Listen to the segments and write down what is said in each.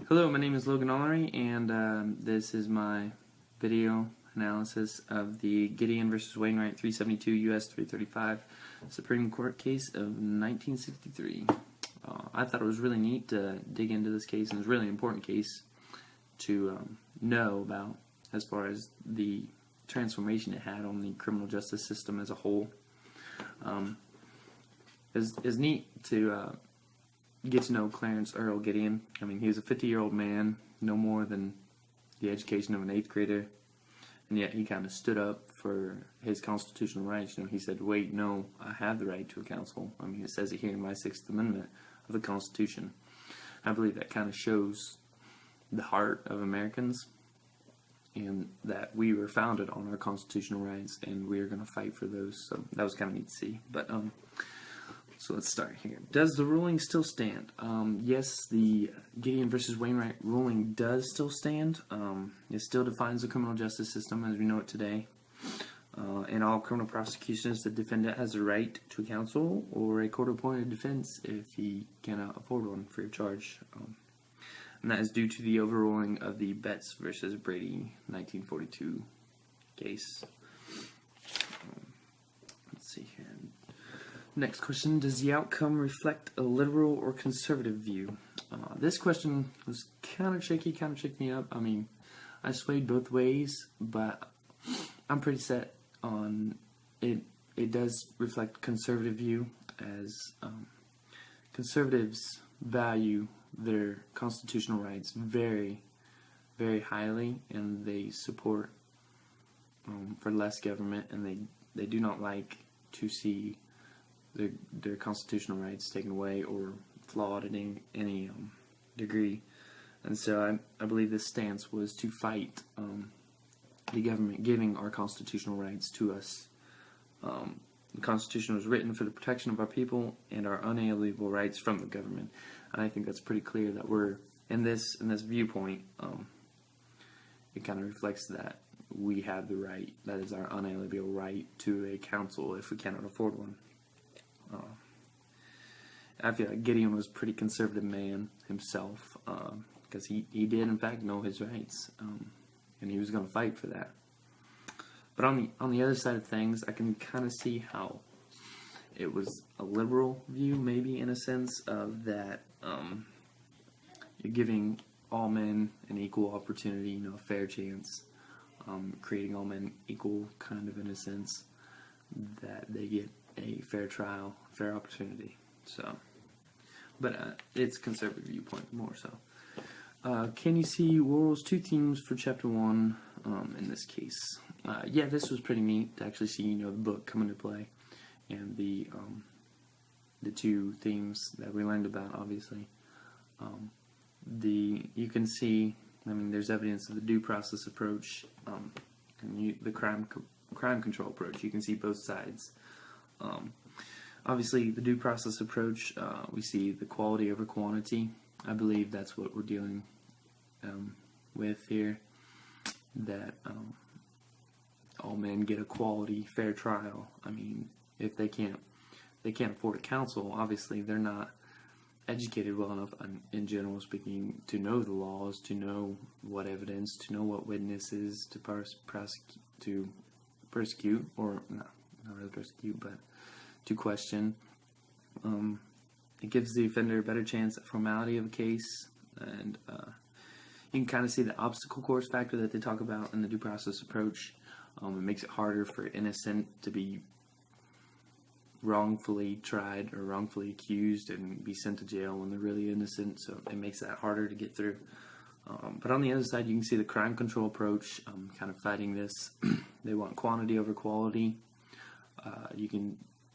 Hello, my name is Logan Ullery, and this is my video analysis of the Gideon versus Wainwright 372 U.S. 335 Supreme Court case of 1963. I thought it was really neat to dig into this case, and it's a really important case to know about as far as the transformation it had on the criminal justice system as a whole. It's neat to get to know Clarence Earl Gideon. I mean, he was a 50-year-old man, no more than the education of an 8th grader, and yet he kind of stood up for his constitutional rights. You know, he said, wait, no, I have the right to a counsel. I mean, it says it here in my 6th Amendment of the Constitution. I believe that kind of shows the heart of Americans, and that we were founded on our constitutional rights, and we are going to fight for those. So that was kind of neat to see. But so let's start here. Does the ruling still stand? Yes, the Gideon versus Wainwright ruling does still stand. It still defines the criminal justice system as we know it today. In all criminal prosecutions, the defendant has a right to counsel or a court-appointed defense if he cannot afford one free of charge. And that is due to the overruling of the Betts versus Brady 1942 case. Let's see here. Next question, does the outcome reflect a liberal or conservative view? This question was kind of tricky, kind of tricked me up. I mean, I swayed both ways, but I'm pretty set on it. It does reflect conservative view, as conservatives value their constitutional rights very, very highly, and they support for less government, and they do not like to see their constitutional rights taken away or flawed in any degree. And so I believe this stance was to fight the government giving our constitutional rights to us. The Constitution was written for the protection of our people and our unalienable rights from the government. And I think that's pretty clear that we're in this viewpoint. It kind of reflects that we have the right, that is our unalienable right, to a counsel if we cannot afford one. I feel like Gideon was a pretty conservative man himself, because he did in fact know his rights, and he was going to fight for that. But on the other side of things, I can kind of see how it was a liberal view, maybe, in a sense of that you're giving all men an equal opportunity, you know, a fair chance, creating all men equal, kind of in a sense that they get a fair trial, fair opportunity. So, but it's a conservative viewpoint more so. Can you see Worrell's two themes for chapter 1 in this case? Yeah, this was pretty neat to actually see, you know, the book come into play, and the two themes that we learned about. Obviously, you can see, I mean, there's evidence of the due process approach and the crime control approach. You can see both sides. Obviously, the due process approach, we see the quality over quantity. I believe that's what we're dealing with here, that all men get a quality, fair trial. I mean, if they can't afford a counsel, obviously they're not educated well enough, in general speaking, to know the laws, to know what evidence, to know what witnesses to persecute, or not really persecute, but to question. It gives the offender a better chance at formality of a case, and you can kind of see the obstacle course factor that they talk about in the due process approach. It makes it harder for innocent to be wrongfully tried or wrongfully accused and be sent to jail when they're really innocent, so it makes that harder to get through. But on the other side, you can see the crime control approach kind of fighting this. They want quantity over quality.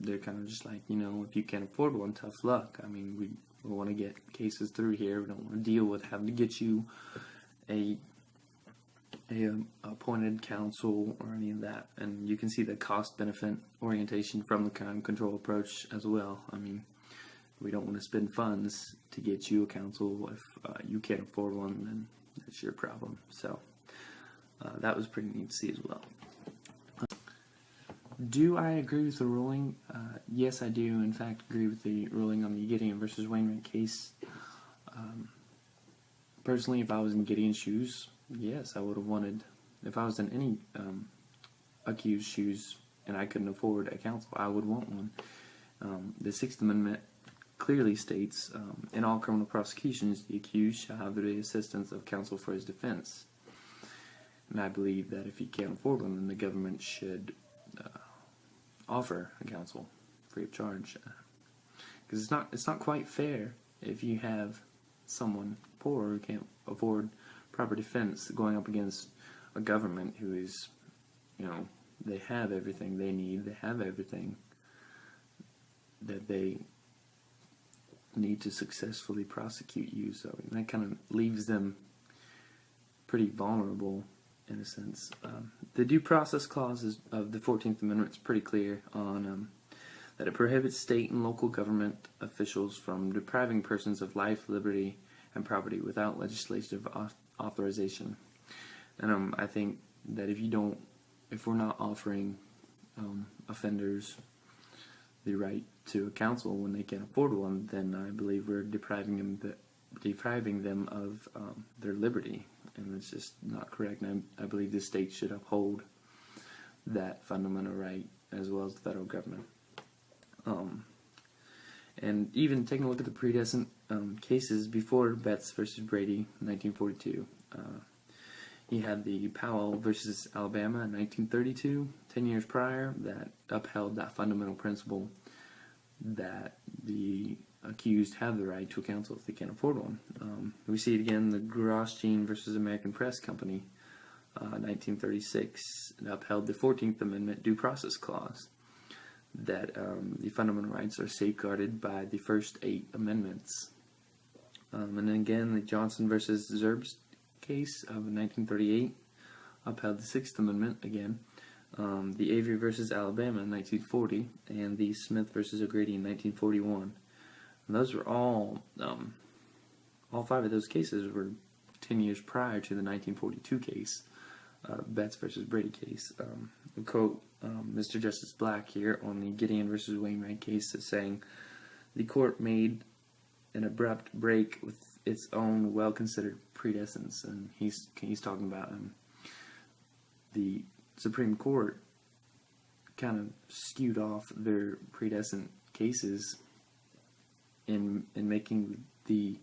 They're kind of just like, you know, if you can't afford one, tough luck. I mean, we want to get cases through here. We don't want to deal with having to get you a appointed counsel or any of that. And you can see the cost-benefit orientation from the crime control approach as well. I mean, we don't want to spend funds to get you a counsel. If you can't afford one, then that's your problem. So that was pretty neat to see as well. Do I agree with the ruling? Yes, I do, in fact, agree with the ruling on the Gideon versus Wainwright case. Personally, if I was in Gideon's shoes, yes, I would have wanted. If I was in any accused shoes and I couldn't afford a counsel, I would want one. The Sixth Amendment clearly states, in all criminal prosecutions, the accused shall have the assistance of counsel for his defense. And I believe that if he can't afford one, then the government should offer a counsel free of charge. Because it's not quite fair if you have someone poor who can't afford proper defense going up against a government who is, they have everything they need, they have everything that they need to successfully prosecute you. So that kind of leaves them pretty vulnerable in a sense. The due process clause of the 14th Amendment is pretty clear on that it prohibits state and local government officials from depriving persons of life, liberty, and property without legislative authorization. And I think that if we're not offering offenders the right to a counsel when they can't afford one, then I believe we're depriving them of their liberty, and it's just not correct. And I believe the state should uphold that fundamental right as well as the federal government. And even taking a look at the predecessant cases before Betts versus Brady in 1942, you had the Powell versus Alabama in 1932, 10 years prior, that upheld that fundamental principle that the accused have the right to a counsel if they can't afford one. We see it again, the Grosjean versus American Press Company, 1936, it upheld the 14th Amendment due process clause, that the fundamental rights are safeguarded by the first 8 amendments. And then again, the Johnson versus Zerbst case of 1938 upheld the 6th Amendment again. The Avery versus Alabama in 1940, and the Smith versus O'Grady in 1941. And those were all 5 of those cases were 10 years prior to the 1942 case, Betts versus Brady case. We'll quote Mr. Justice Black here on the Gideon versus Wainwright case as saying, the court made an abrupt break with its own well-considered predecessents. And he's talking about the Supreme Court kind of skewed off their predecessent cases in making the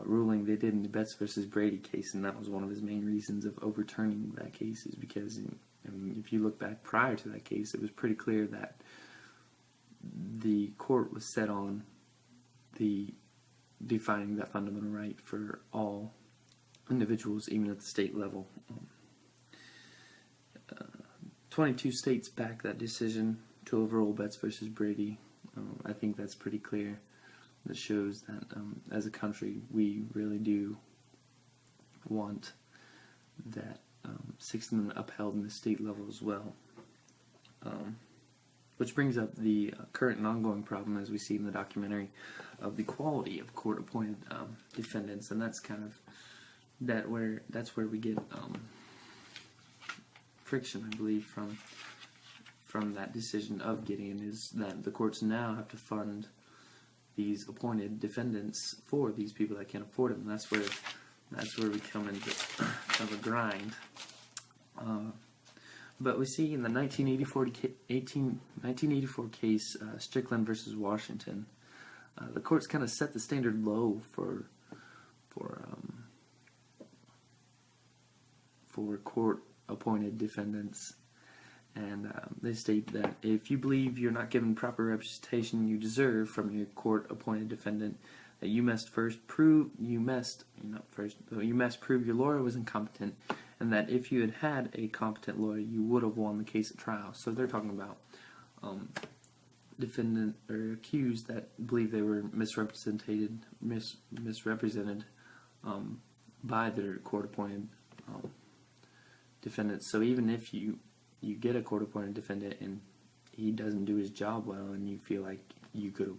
ruling they did in the Betts versus Brady case, and that was one of his main reasons of overturning that case, is because if you look back prior to that case, it was pretty clear that the court was set on defining that fundamental right for all individuals, even at the state level. 22 states backed that decision to overrule Betts versus Brady. I think that's pretty clear. That shows that as a country, we really do want that Sixth Amendment upheld in the state level as well. Which brings up the current and ongoing problem, as we see in the documentary, of the quality of court-appointed defendants, and that's kind of that's where we get friction, I believe, from that decision of Gideon, is that the courts now have to fund these appointed defendants for these people that can't afford them. And that's where we come into kind of a grind. But we see in the 1984 case, Strickland versus Washington, the courts kind of set the standard low for court-appointed defendants, and they state that if you believe you're not given proper representation you deserve from your court-appointed defendant, that you must prove your lawyer was incompetent, and that if you had had a competent lawyer, you would have won the case at trial. So they're talking about defendant or accused that believe they were misrepresented by their court-appointed defendants. So even if you get a court-appointed defendant and he doesn't do his job well, and you feel like you could have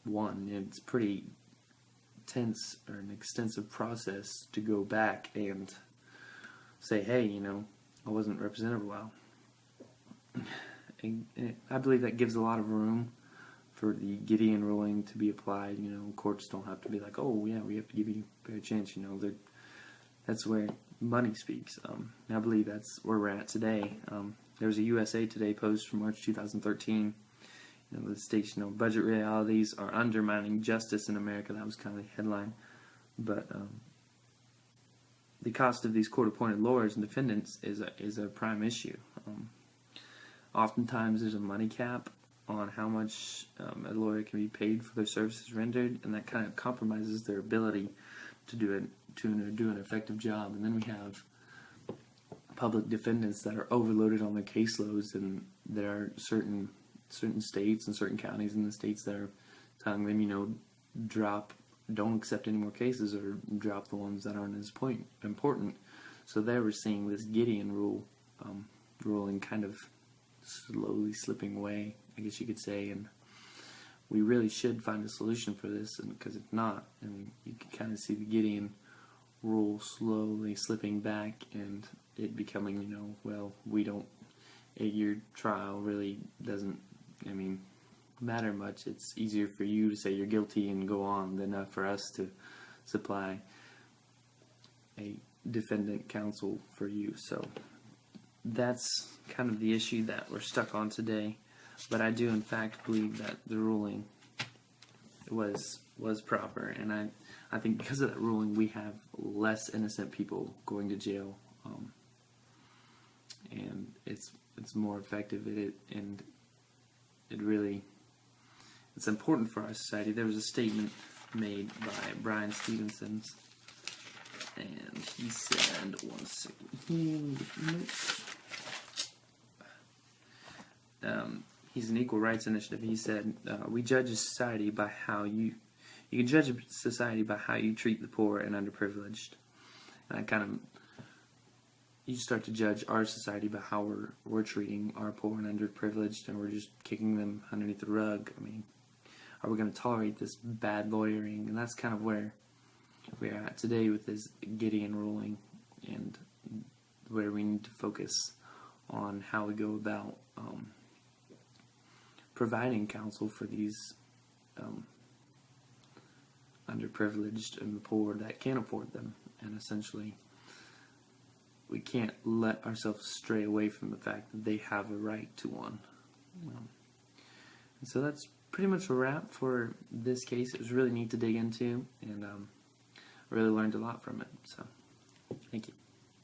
won, it's pretty tense or an extensive process to go back and say, hey, I wasn't represented well. And I believe that gives a lot of room for the Gideon ruling to be applied. Courts don't have to be like, oh yeah, we have to give you a fair chance. That's where money speaks. And I believe that's where we're at today. There was a USA Today post from March 2013. The states, budget realities are undermining justice in America. That was kind of the headline. But the cost of these court-appointed lawyers and defendants is a prime issue. Oftentimes, there's a money cap on how much a lawyer can be paid for their services rendered, and that kind of compromises their ability to do an effective job. And then we have public defendants that are overloaded on their caseloads, and there are certain states and certain counties in the states that are telling them, don't accept any more cases or drop the ones that aren't as important. So there we're seeing this Gideon ruling kind of slowly slipping away, I guess you could say, and we really should find a solution for this, because if not, you can kind of see the Gideon rule slowly slipping back and it becoming, 8-year trial really doesn't, matter much. It's easier for you to say you're guilty and go on than for us to supply a defendant counsel for you. So that's kind of the issue that we're stuck on today. But I do in fact believe that the ruling was proper, and I think because of that ruling we have less innocent people going to jail, and it's more effective and it really, it's important for our society. There was a statement made by Brian Stevenson, and he said, one second here, he's an equal rights initiative. He said, we judge a society by how you can judge a society by how you treat the poor and underprivileged. And you start to judge our society by how we're treating our poor and underprivileged, and we're just kicking them underneath the rug. Are we going to tolerate this bad lawyering? And that's kind of where we're at today with this Gideon ruling, and where we need to focus on how we go about providing counsel for these underprivileged and the poor that can't afford them. And essentially, we can't let ourselves stray away from the fact that they have a right to one. And so that's pretty much a wrap for this case. It was really neat to dig into, and I really learned a lot from it. So, thank you.